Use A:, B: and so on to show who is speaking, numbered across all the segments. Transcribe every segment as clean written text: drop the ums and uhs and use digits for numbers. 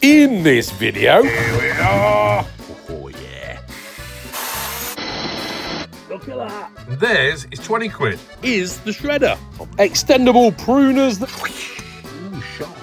A: In this video,
B: Here we are.
A: oh yeah,
B: Look at that.
A: theirs is 20 quid. Is the shredder. Extendable pruners.
B: Ooh, sharp.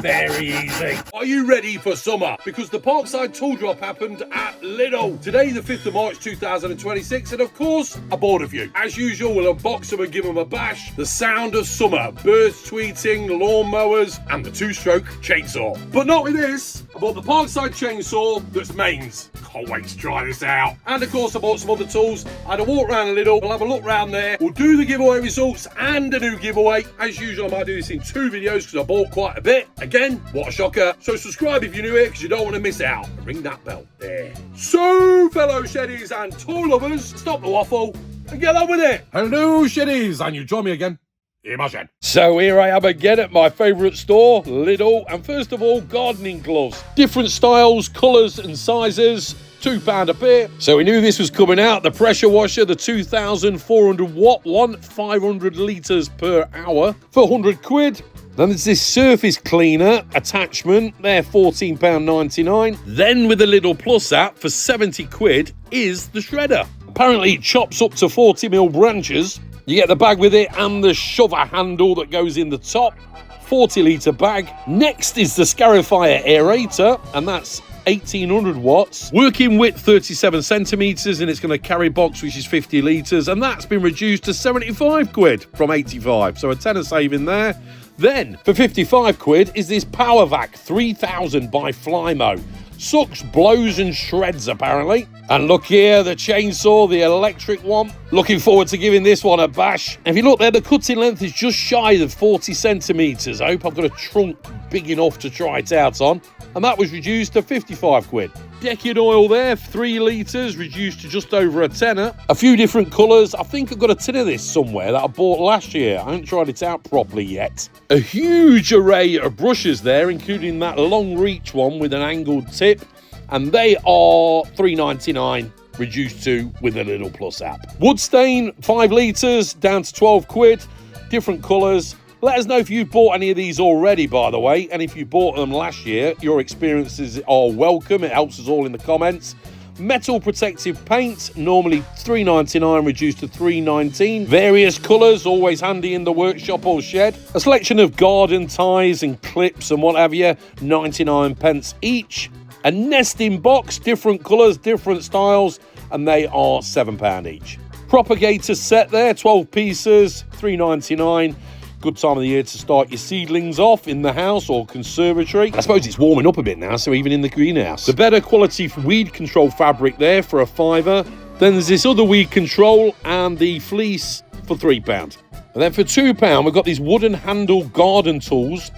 A: Very easy. Are you ready for summer? Because the Parkside tool drop happened at Lidl. Today, the 5th of March 2026, and of course, I bought a few. As usual, we'll unbox them and give them a bash. The sound of summer, birds tweeting, lawnmowers, and the two-stroke chainsaw. But not with this. I bought the Parkside chainsaw that's mains. Can't wait to try this out. And of course, I bought some other tools. I had a walk around Lidl. We'll have a look round there. We'll do the giveaway results and a new giveaway. As usual, I might do this in 2 videos because I bought quite a bit. Again, what a shocker. So subscribe if you're new here because you don't want to miss out. And ring that bell there. So, fellow sheddies and tool lovers, stop the waffle and get on with it. Hello, sheddies, and you join me again in my shed. So here I am again at my favourite store, Lidl, and first of all, gardening gloves. Different styles, colours and sizes, £2 a pair. So we knew this was coming out. The pressure washer, the 2,400 watt one, 500 litres per hour for 100 quid. Then there's this surface cleaner attachment, they're £14.99. Then with the Lidl Plus app for 70 quid is the shredder. Apparently it chops up to 40mm branches. You get the bag with it and the shover handle that goes in the top. 40 litre bag. Next is the Scarifier aerator, and that's 1800 watts. Working width 37 centimetres, and it's going to carry box, which is 50 litres, and that's been reduced to 75 quid from 85. So a tenner saving there. Then, for 55 quid, is this Power Vac 3000 by Flymo. Sucks, blows and shreds, apparently. And look here, the chainsaw, the electric one. Looking forward to giving this one a bash. And if you look there, the cutting length is just shy of 40 centimetres. I hope I've got a trunk big enough to try it out on. And that was reduced to 55 quid. Decking oil there, 3 litres, reduced to just over a tenner. A few different colours. I think I've got a tin of this somewhere that I bought last year. I haven't tried it out properly yet. A huge array of brushes there, including that long reach one with an angled tip. And they are £3.99, reduced to with the Lidl Plus app. Wood stain, 5 litres, down to 12 quid. Different colours. Let us know if you've bought any of these already, by the way, and if you bought them last year, your experiences are welcome. It helps us all in the comments. Metal protective paint, normally £3.99, reduced to £3.19. Various colours, always handy in the workshop or shed. A selection of garden ties and clips and what have you, 99p each. A nesting box, different colours, different styles, and they are £7 each. Propagator set there, 12 pieces, £3.99. Good time of the year to start your seedlings off in the house or conservatory. I suppose it's warming up a bit now, so even in the greenhouse. The better quality weed control fabric there for a £5. Then there's this other weed control and the fleece for £3. And then for £2, we've got these wooden handle garden tools.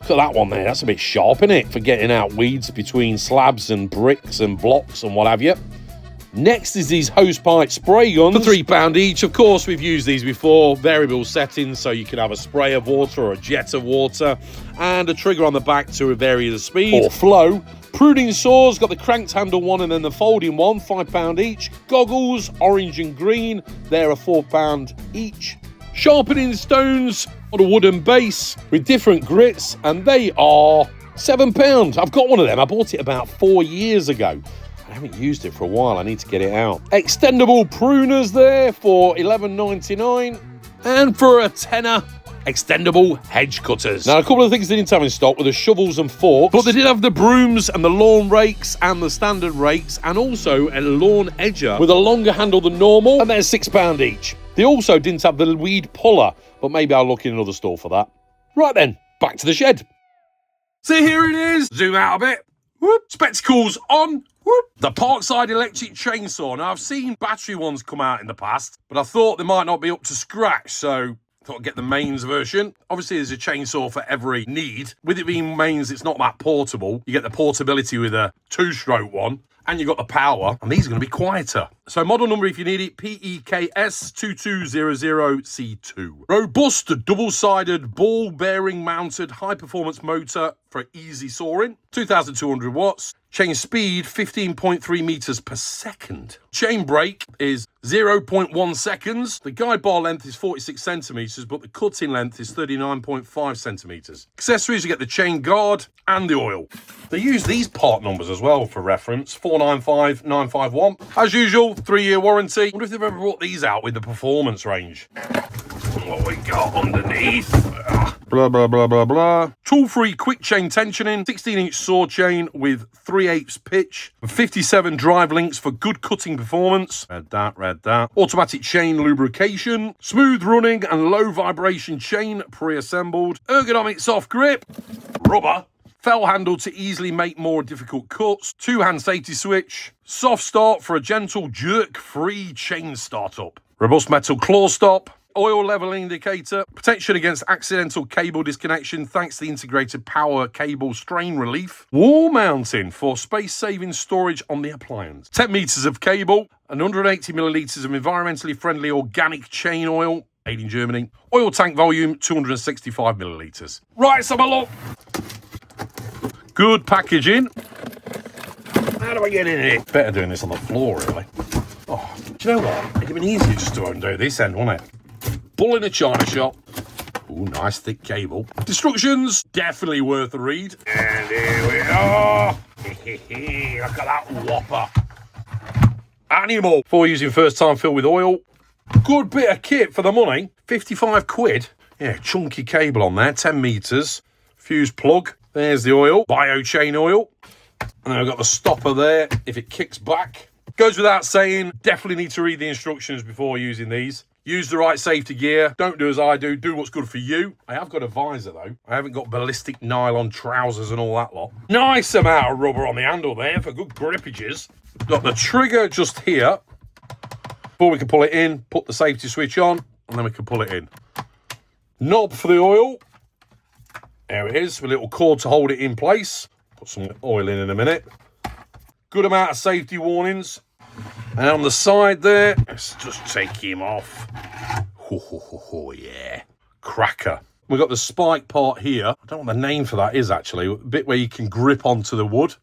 A: Look at that one there, that's a bit sharp, isn't it? For getting out weeds between slabs and bricks and blocks and what have you. Next is these hosepipe spray guns for £3 each. Of course, we've used these before. Variable settings, so you can have a spray of water or a jet of water, and a trigger on the back to vary the speed or flow. Pruning saws, got the cranked handle one and then the folding one, £5 each. Goggles, orange and green, they're a £4 each. Sharpening stones on a wooden base with different grits, and they are £7. I've got one of them. I bought it about 4 years ago. I haven't used it for a while. I need to get it out. Extendable pruners there for £11.99. And for a tenner, extendable hedge cutters. Now, a couple of things they didn't have in stock were the shovels and forks, but they did have the brooms and the lawn rakes and the standard rakes, and also a lawn edger with a longer handle than normal, and they're £6 each. They also didn't have the weed puller, but maybe I'll look in another store for that. Right then, back to the shed. So here it is. Zoom out a bit. Whoop. Spectacles on. Whoop. The Parkside electric chainsaw. Now, I've seen battery ones come out in the past, but I thought they might not be up to scratch, so I thought I'd get the mains version. Obviously, there's a chainsaw for every need. With it being mains, it's not that portable. You get the portability with a 2-stroke one. and you've got the power, and these are going to be quieter. So model number, if you need it, PEKS 2200C2. Robust, double-sided, ball bearing mounted, high-performance motor for easy soaring. 2,200 watts. Chain speed, 15.3 meters per second. Chain brake is 0.1 seconds. The guide bar length is 46 centimeters, but the cutting length is 39.5 centimeters. Accessories, you get the chain guard and the oil. They use these part numbers as well for reference, 495951. As usual, 3-year warranty. I wonder if they've ever brought these out with the performance range. What we got underneath? Blah, blah, blah, blah, blah. Tool-free quick chain tensioning, 16-inch saw chain with 3/8 pitch, 57 drive links for good cutting performance. Read that. Automatic chain lubrication, smooth running and low vibration chain pre-assembled, ergonomic soft grip, rubber, fell handle to easily make more difficult cuts, 2-hand safety switch, soft start for a gentle jerk-free chain startup, robust metal claw stop, oil level indicator, protection against accidental cable disconnection thanks to the integrated power cable strain relief, wall mounting for space-saving storage on the appliance, 10 meters of cable, and 180 millilitres of environmentally friendly organic chain oil, made in Germany, oil tank volume 265 millilitres. Right, let's have a look. Good packaging. How do I get in it? Better doing this on the floor, really. Oh, do you know what? It'd have been easier just to undo this end, wouldn't it? Bull in a china shop. Ooh, nice thick cable. Instructions, definitely worth a read. And here we are. Look at that whopper. Animal. Before using first time fill with oil. Good bit of kit for the money. 55 quid. Yeah, chunky cable on there, 10 meters. Fuse plug. There's the oil. Bio chain oil. And then I've got the stopper there if it kicks back. Goes without saying, definitely need to read the instructions before using these. Use the right safety gear. Don't do as I do. Do what's good for you. I have got a visor, though. I haven't got ballistic nylon trousers and all that lot. Nice amount of rubber on the handle there for good grippages. Got the trigger just here. Before we can pull it in, put the safety switch on, and then we can pull it in. Knob for the oil. There it is, with a little cord to hold it in place. Put some oil in a minute. Good amount of safety warnings. And on the side there, let's just take him off. Yeah. Cracker. We've got the spike part here. I don't know what the name for that is, actually. A bit where you can grip onto the wood.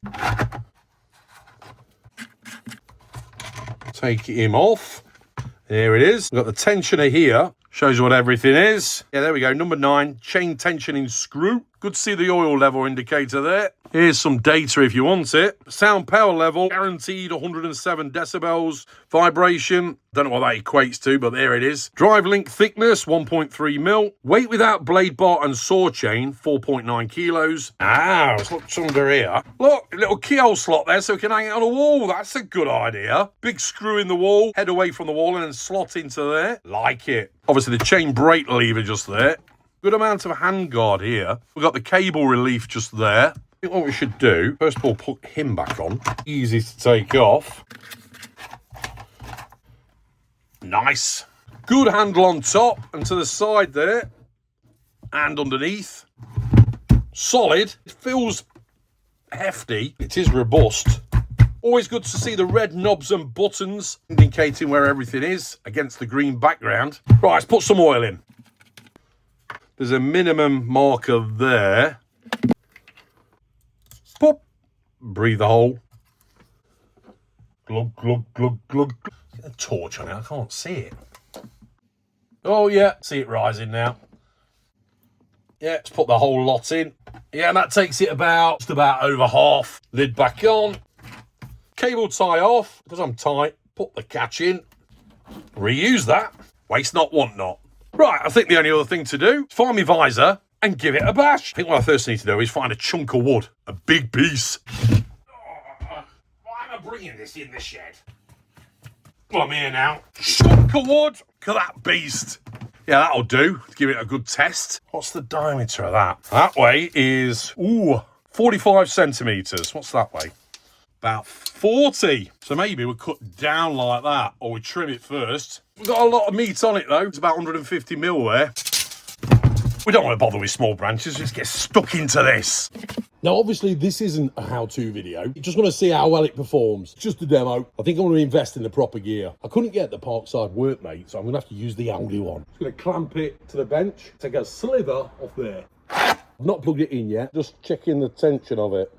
A: Take him off. There it is. We've got the tensioner here. Shows you what everything is. Yeah, there we go. Number 9, chain tensioning screw. Good to see the oil level indicator there. Here's some data if you want it. Sound power level, guaranteed 107 decibels. Vibration, don't know what that equates to, but there it is. Drive link thickness, 1.3 mil. Weight without blade bar and saw chain, 4.9 kilos. Ah, let's look under here. Look, a little keyhole slot there so we can hang it on a wall. That's a good idea. Big screw in the wall, head away from the wall and then slot into there. Like it. Obviously the chain brake lever just there. Good amount of hand guard here. We've got the cable relief just there. I think what we should do, first of all, put him back on. Easy to take off. Nice. Good handle on top and to the side there. And underneath. Solid. It feels hefty. It is robust. Always good to see the red knobs and buttons indicating where everything is against the green background. Right, let's put some oil in. There's a minimum marker there. Pop. Breathe the hole. Glug, glug, glug, glug. Get a torch on it, I can't see it. Oh yeah, see it rising now. Yeah, let's put the whole lot in. Yeah, and that takes it just about over half. Lid back on. Cable tie off, because I'm tight. Put the catch in. Reuse that. Waste not, want not. Right, I think the only other thing to do is find my visor and give it a bash. I think what I first need to do is find a chunk of wood. A big piece. Why am I bringing this in the shed? Well, I'm here now. Chunk of wood. Look at that beast. Yeah, that'll do. Give it a good test. What's the diameter of that? That way is, 45 centimetres. What's that way? About 40. So maybe we'll cut down like that, or we trim it first. We've got a lot of meat on it though. It's about 150 mil there. We don't want to bother with small branches, just get stuck into this. Now, obviously, this isn't a how-to video. You just want to see how well it performs. It's just a demo. I think I want to invest in the proper gear. I couldn't get the Parkside workmate, so I'm going to have to use the Aldi one. Just going to clamp it to the bench, take a slither off there. I've not plugged it in yet, just checking the tension of it.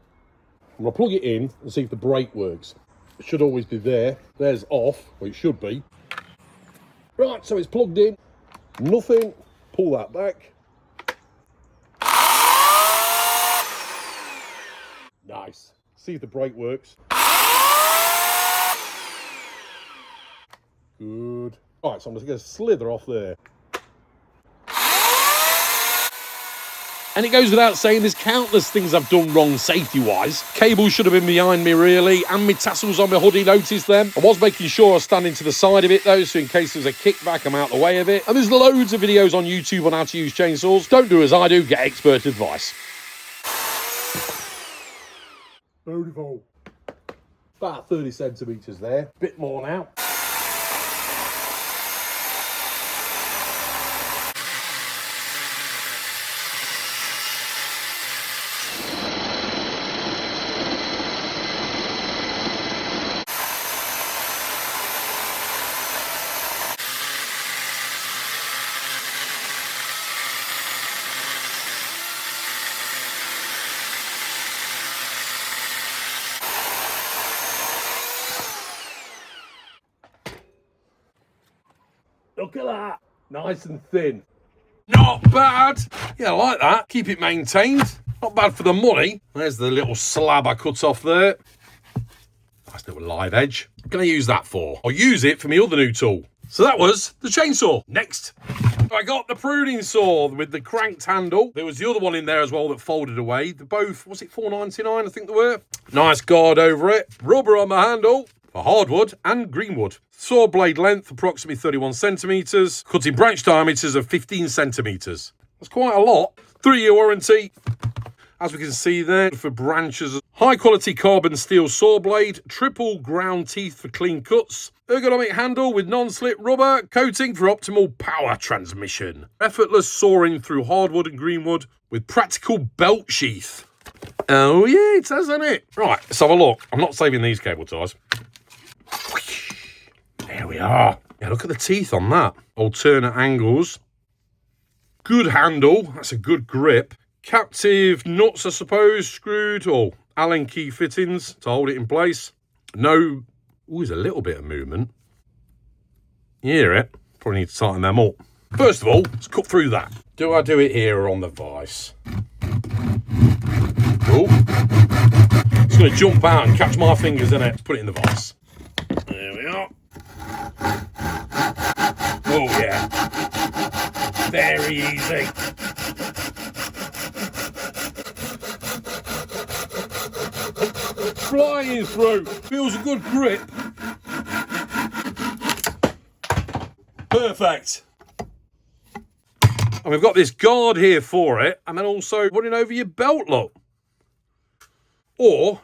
A: I'm going to plug it in and see if the brake works. It should always be there. There's off, well, it should be. Right, so it's plugged in. Nothing. Pull that back. Nice. See if the brake works. Good. All right, so I'm just going to slither off there. And it goes without saying, there's countless things I've done wrong safety-wise. Cable should have been behind me, really, and my tassels on my hoodie, noticed them. I was making sure I was standing to the side of it, though, so in case there's a kickback, I'm out the way of it. And there's loads of videos on YouTube on how to use chainsaws. Don't do as I do, get expert advice. Beautiful. About 30 centimetres there. Bit more now. Look at that. Nice and thin. Not bad. Yeah, I like that. Keep it maintained. Not bad for the money. There's the little slab I cut off there. Nice little live edge. What can I use that for? I'll use it for my other new tool. So that was the chainsaw. Next, I got the pruning saw with the cranked handle. There was the other one in there as well that folded away. They're both, was it $4.99? I think they were. Nice guard over it. Rubber on the handle for hardwood and greenwood. Saw blade length approximately 31 centimetres. Cutting branch diameters of 15 centimetres. That's quite a lot. 3-year warranty. As we can see there, for branches, high quality carbon steel saw blade, triple ground teeth for clean cuts, ergonomic handle with non-slip rubber, coating for optimal power transmission. Effortless sawing through hardwood and greenwood with practical belt sheath. Oh yeah, it says, doesn't it? Right, let's have a look. I'm not saving these cable ties. There we are. Yeah, look at the teeth on that. Alternate angles. Good handle. That's a good grip. Captive nuts, I suppose, screwed, or Allen key fittings to hold it in place. No, ooh, there's a little bit of movement. You hear it? Probably need to tighten them up. First of all, let's cut through that. Do I do it here or on the vise? Oh, it's going to jump out and catch my fingers in it. Put it in the vise. There we are. Oh yeah. Very easy. Flying through. Feels a good grip. Perfect. And we've got this guard here for it, and then also running over your belt, look. Or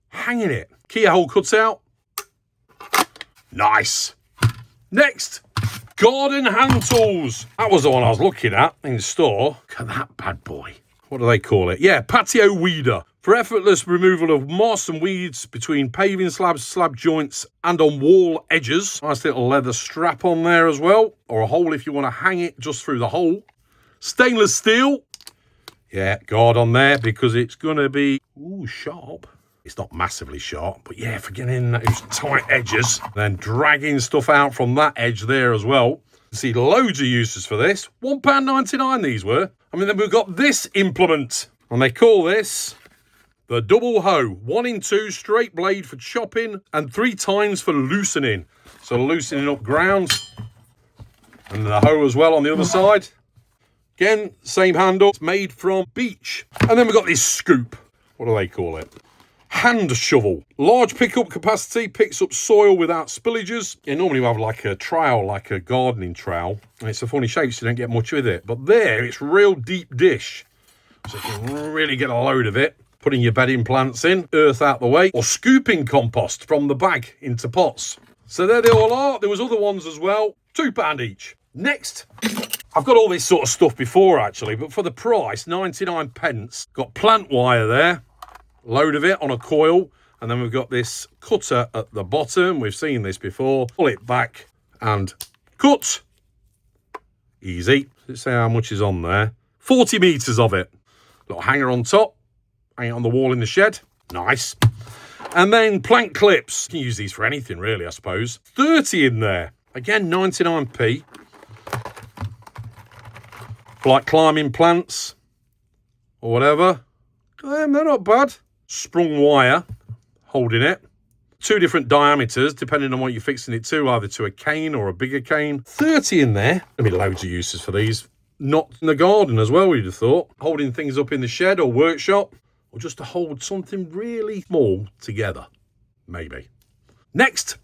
A: hanging it. Keyhole cuts out. Nice. Next, garden hand tools. That was the one I was looking at in the store. Look at that bad boy. What do they call it? Yeah, patio weeder. For effortless removal of moss and weeds between paving slabs, slab joints, and on wall edges. Nice little leather strap on there as well. Or a hole if you want to hang it just through the hole. Stainless steel. Yeah, guard on there because it's going to be, ooh, sharp. It's not massively sharp, but yeah, for getting those tight edges, then dragging stuff out from that edge there as well. You see loads of uses for this. £1.99 these were. I mean, then we've got this implement, and they call this the double hoe. 1 in 2 straight blade for chopping and 3 times for loosening. So loosening up ground. And the hoe as well on the other side. Again, same handle. It's made from beech. And then we've got this scoop. What do they call it? Hand shovel. Large pickup capacity, picks up soil without spillages. You normally have like a trowel, like a gardening trowel. And it's a funny shape, so you don't get much with it. But there, it's real deep dish. So you can really get a load of it. Putting your bedding plants in, earth out the way, or scooping compost from the bag into pots. So there they all are. There was other ones as well. £2 each. Next, I've got all this sort of stuff before actually, but for the price, 99 pence. Got plant wire there. load of it on a coil. And then we've got this cutter at the bottom. We've seen this before. Pull it back and cut. Easy. Let's see how much is on there. 40 metres of it. Little hanger on top. Hang it on the wall in the shed. Nice. And then plank clips. You can use these for anything, really, I suppose. 30 in there. Again, 99p. For like climbing plants or whatever. They're not bad. Sprung wire holding it. 2 different diameters, depending on what you're fixing it to, either to a cane or a bigger cane. 30 in there. There'll be loads of uses for these. Not in the garden as well, you'd have thought. Holding things up in the shed or workshop, or just to hold something really small together. Maybe. Next,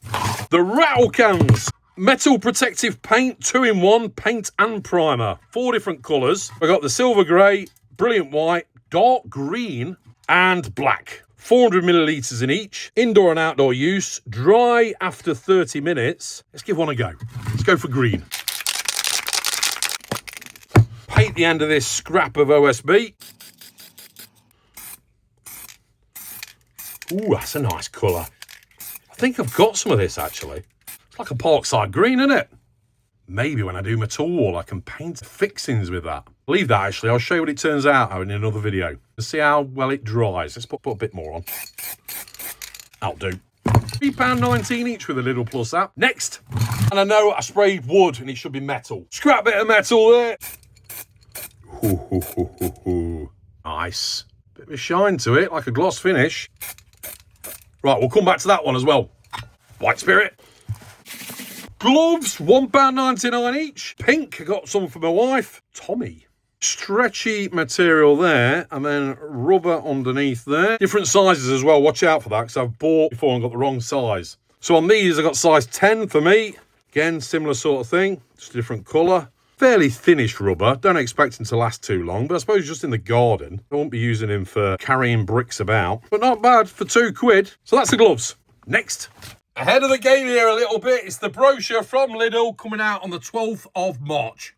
A: the rattle cans. Metal protective paint, 2-in-1, paint and primer. 4 different colours. We've got the silver grey, brilliant white, dark green, and black. 400 millilitres in each. Indoor and outdoor use. Dry after 30 minutes. Let's give one a go. Let's go for green. Paint the end of this scrap of OSB. Ooh, that's a nice colour. I think I've got some of this, actually. It's like a Parkside green, isn't it? Maybe when I do my tool wall, I can paint fixings with that. Leave that, actually. I'll show you what it turns out in another video. Let's see how well it dries. Let's put a bit more on. That'll do. £3.19 each with a Lidl Plus app. Next. And I know I sprayed wood and it should be metal. Scrap bit of metal there. Nice. Bit of a shine to it, like a gloss finish. Right, we'll come back to that one as well. White Spirit. Gloves, £1.99 each. Pink, I got some for my wife. Tommy. Stretchy material there, and then rubber underneath there. Different sizes as well, watch out for that, because I've bought before and got the wrong size. So on these, I got size 10 for me. Again, similar sort of thing, just a different colour. Fairly thinnish rubber, don't expect them to last too long, but I suppose just in the garden. I won't be using him for carrying bricks about, but not bad for £2. So that's the gloves. Next. Ahead of the game here a little bit, it's the brochure from Lidl coming out on the 12th of March.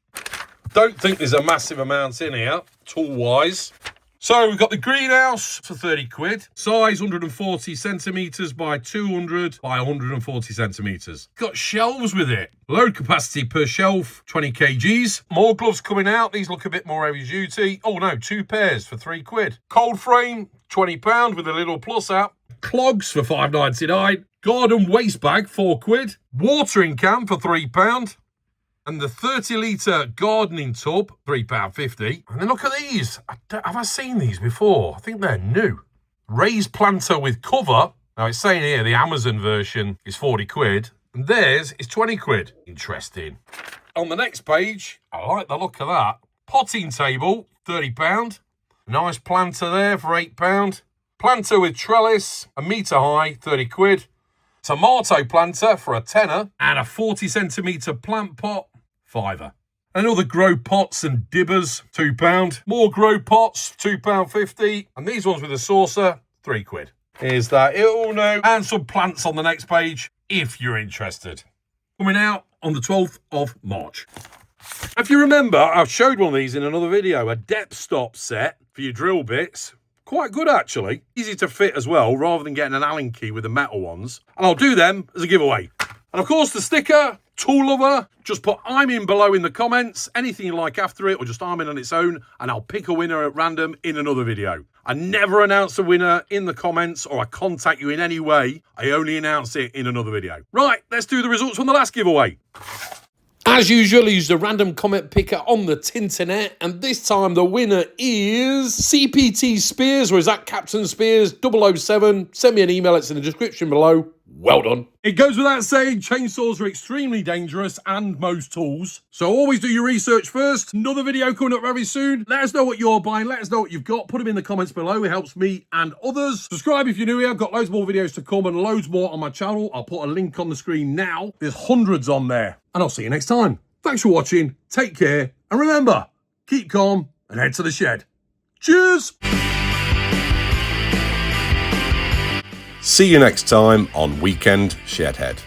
A: Don't think there's a massive amount in here, tool-wise. So we've got the greenhouse for £30. Size 140 centimetres by 200 by 140 centimetres. Got shelves with it. Load capacity per shelf, 20 kgs. More gloves coming out. These look a bit more heavy duty. Oh no, 2 pairs for £3. Cold frame, £20 with the Lidl Plus app. Clogs for £5.99. Garden waste bag, £4. Watering can for £3. And the 30-litre gardening tub, £3.50. And then look at these. Have I seen these before? I think they're new. Raised planter with cover. Now, it's saying here the Amazon version is £40. And theirs is £20. Interesting. On the next page, I like the look of that. Potting table, £30. Nice planter there for £8. Planter with trellis, a metre high, £30. Tomato planter for a tenner. And a 40-centimetre plant pot, £5. And all the grow pots and dibbers, £2. More grow pots, £2.50. And these ones with a saucer, £3. Here's that Uno. And some plants on the next page, if you're interested. Coming out on the 12th of March. If you remember, I've showed one of these in another video, a depth stop set for your drill bits. Quite good, actually. Easy to fit as well, rather than getting an Allen key with the metal ones. And I'll do them as a giveaway. And of course, the sticker, tool lover, just put I'm in below in the comments, anything you like after it, or just I'm in on its own, and I'll pick a winner at random in another video. I never announce a winner in the comments, or I contact you in any way. I only announce it in another video. Right, let's do the results from the last giveaway. As usual, I used a random comment picker on the Tinternet, and this time the winner is CPT Spears, or is that Captain Spears 007? Send me an email, it's in the description below. Well done. It goes without saying, chainsaws are extremely dangerous, and most tools. So always do your research first. Another video coming up very soon. Let us know what you're buying. Let us know what you've got. Put them in the comments below. It helps me and others. Subscribe if you're new here. I've got loads more videos to come and loads more on my channel. I'll put a link on the screen now. There's hundreds on there. And I'll see you next time. Thanks for watching. Take care. And remember, keep calm and head to the shed. Cheers.
C: See you next time on Weekend Shedhead.